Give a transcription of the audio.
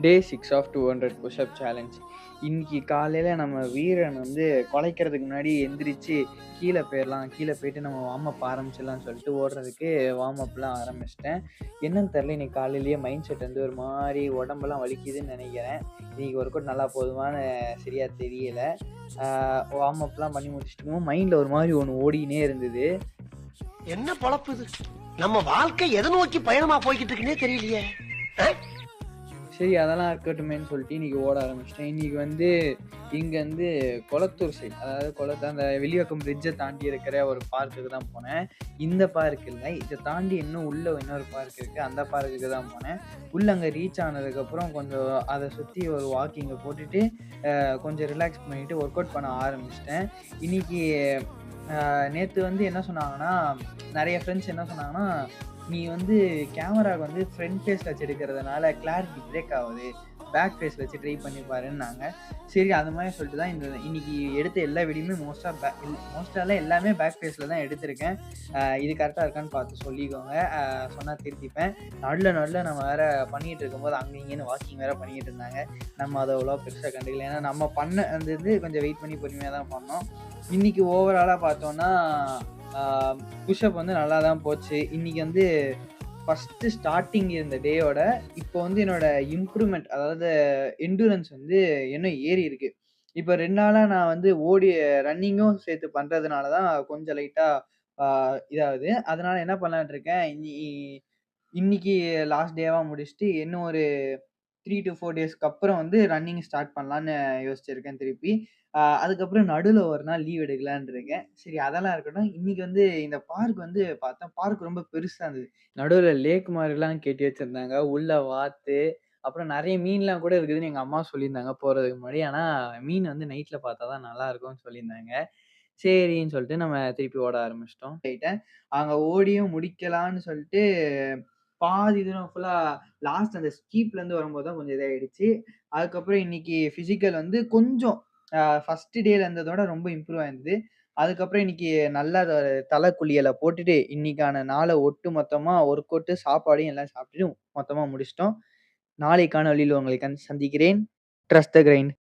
Day 6 of 200 push up challenge. இன்னைக்கு காலையில நம்ம வீரன் வந்து குலைக்கிறதுக்கு முன்னாடி எந்திரிச்சு கீழ போயிரலாம். கீழ போயிட்டு நம்ம வார்ம் அப் ஆரம்பிச்சிடலாம்னு சொல்லிட்டு ஓடுறதுக்கு வார்ம் அப்லாம் ஆரம்பிச்சுட்டேன். என்னன்னு தெரியல, இன்னைக்கு காலையிலேயே மைண்ட் செட் வந்து ஒரு மாரி உடம்பெல்லாம் வலிக்குதுன்னு நெனைக்கிறேன். இன்னைக்கு ஒர்க் அவுட் நல்லா போதுமான்னு சரியா தெரியல. வார்ம் அப்லாம் பண்ணி முடிச்சுட்டு மைண்ட்ல ஒரு மாரி ஒண்ணு ஓடிக்கினே இருந்தது. என்ன பொழப்பு இது? நம்ம வாழ்க்கை எதை நோக்கி பயணமா போய்கிட்டு இருக்குன்னே தெரியலையே. சரி, அதெல்லாம் இருக்கட்டுமேன்னு சொல்லிட்டு இன்னைக்கு ஓட ஆரம்பிச்சுட்டேன். இன்னைக்கு வந்து இங்கேருந்து கொளத்தூர் சைடு, அதாவது அந்த வெளிவாக்கம் பிரிட்ஜை தாண்டி இருக்கிற ஒரு பார்க்குக்கு தான் போனேன். இந்த பார்க் இல்ல, இதை தாண்டி இன்னும் உள்ள இன்னொரு பார்க் இருக்கு. அந்த பார்க்குக்கு தான் போனேன். உள்ள அங்கே ரீச் ஆனதுக்கப்புறம் கொஞ்சம் அதை சுற்றி ஒரு வாக்கிங்கை போட்டுட்டு கொஞ்சம் ரிலாக்ஸ் பண்ணிட்டு ஒர்க் அவுட் பண்ண ஆரம்பிச்சிட்டேன். இன்னைக்கு நேற்று வந்து என்ன சொன்னாங்கன்னா, நிறைய ஃப்ரெண்ட்ஸ் என்ன சொன்னாங்கன்னா, நீ வந்து கேமராவுக்கு வந்து ஃப்ரண்ட் ஃபேஸில் வச்சு எடுக்கிறதுனால கிளாரிட்டி பிரேக் ஆகுது, பேக் ஃபேஸில் வச்சு ட்ரை பண்ணி பாருன்னாங்க. சரி, அது மாதிரி சொல்லிட்டு தான் இன்னைக்கு எடுத்த எல்லா வீடியோமே மோஸ்ட்டாலாம் எல்லாமே பேக் ஃபேஸில் தான் எடுத்திருக்கேன். இது கரெக்டாக இருக்கான்னு பார்த்து சொல்லிக்கோங்க. சொன்னால் திருத்திப்பேன். நடுவில் நம்ம வேறு பண்ணிகிட்டு இருக்கும்போது அங்கே இங்கேன்னு வாக்கிங் வேறு பண்ணிகிட்டு இருந்தாங்க. நம்ம அதை அவ்வளோ பெருசாக கண்டுக்கல. ஏன்னா நம்ம பண்ண அந்த இது கொஞ்சம் வெயிட் பண்ணி பொறுமையாக தான் பண்ணோம். இன்னைக்கு ஓவராலாக பார்த்தோன்னா புஷ்அப் வந்து நல்லா தான் போச்சு. இன்னைக்கு வந்து ஃபர்ஸ்ட்டு ஸ்டார்ட்டிங் இருந்த டேயோட இப்போ வந்து என்னோட இம்ப்ரூவ்மெண்ட், அதாவது எண்டூரன்ஸ் வந்து இன்னும் ஏறி இருக்கு. இப்போ 2 நாளா நான் வந்து ரன்னிங்கும் சேர்த்து பண்றதுனால தான் கொஞ்சம் லைட்டா இதாகுது. அதனால என்ன பண்ணலான்ட்டு இருக்கேன், இன்னைக்கு லாஸ்ட் டேவா முடிச்சுட்டு இன்னும் ஒரு 3 to 4 டேஸ்க்கு அப்புறம் வந்து ரன்னிங் ஸ்டார்ட் பண்ணலான்னு யோசிச்சிருக்கேன் திருப்பி. அதுக்கப்புறம் நடுவுல ஒரு நாள் லீவ் எடுக்கலான்னு இருக்கேன். சரி, அதெல்லாம் இருக்கட்டும். இன்னைக்கு வந்து இந்த பார்க் வந்து பார்த்தா பார்க் ரொம்ப பெருசா இருந்தது. நடுவுல லேக் மாரிலாம் கட்டி வச்சிருந்தாங்க. உள்ள வாத்து, அப்புறம் நெறைய மீன்லாம் கூட இருக்குதுன்னு எங்க அம்மா சொல்லியிருந்தாங்க போறதுக்கு முன்னாடி. ஆனா மீன் வந்து நைட்ல பார்த்தா தான் நல்லாருக்கும்னு சொல்லியிருந்தாங்க. சரின்னு சொல்லிட்டு நம்ம திருப்பி ஓட ஆரம்பிச்சுட்டோம். அங்க ஓடியும் முடிக்கலான்னு சொல்லிட்டு பாதி தூரம் ஃபுல்லா லாஸ்ட் அந்த ஸ்டீப்லேருந்து வரும்போது தான் கொஞ்சம் இதாயிடுச்சு. அதுக்கப்புறம் இன்னைக்கு பிசிக்கல் வந்து கொஞ்சம் ஃபர்ஸ்ட் டேல இருந்ததோட ரொம்ப இம்ப்ரூவ் ஆயிருந்தது. அதுக்கப்புறம் இன்னைக்கு நல்லா தல குளியல போட்டுட்டு, இன்னைக்கான நாள ஒட்டு மொத்தமா ஒர்க் அவுட், சாப்பாடையும் எல்லாம் சாப்பிட்டுட்டு மொத்தமா முடிச்சுட்டோம். நாளை காணொளியில் உங்களை சந்திக்கிறேன். ட்ரஸ்ட் த கிரைண்ட்.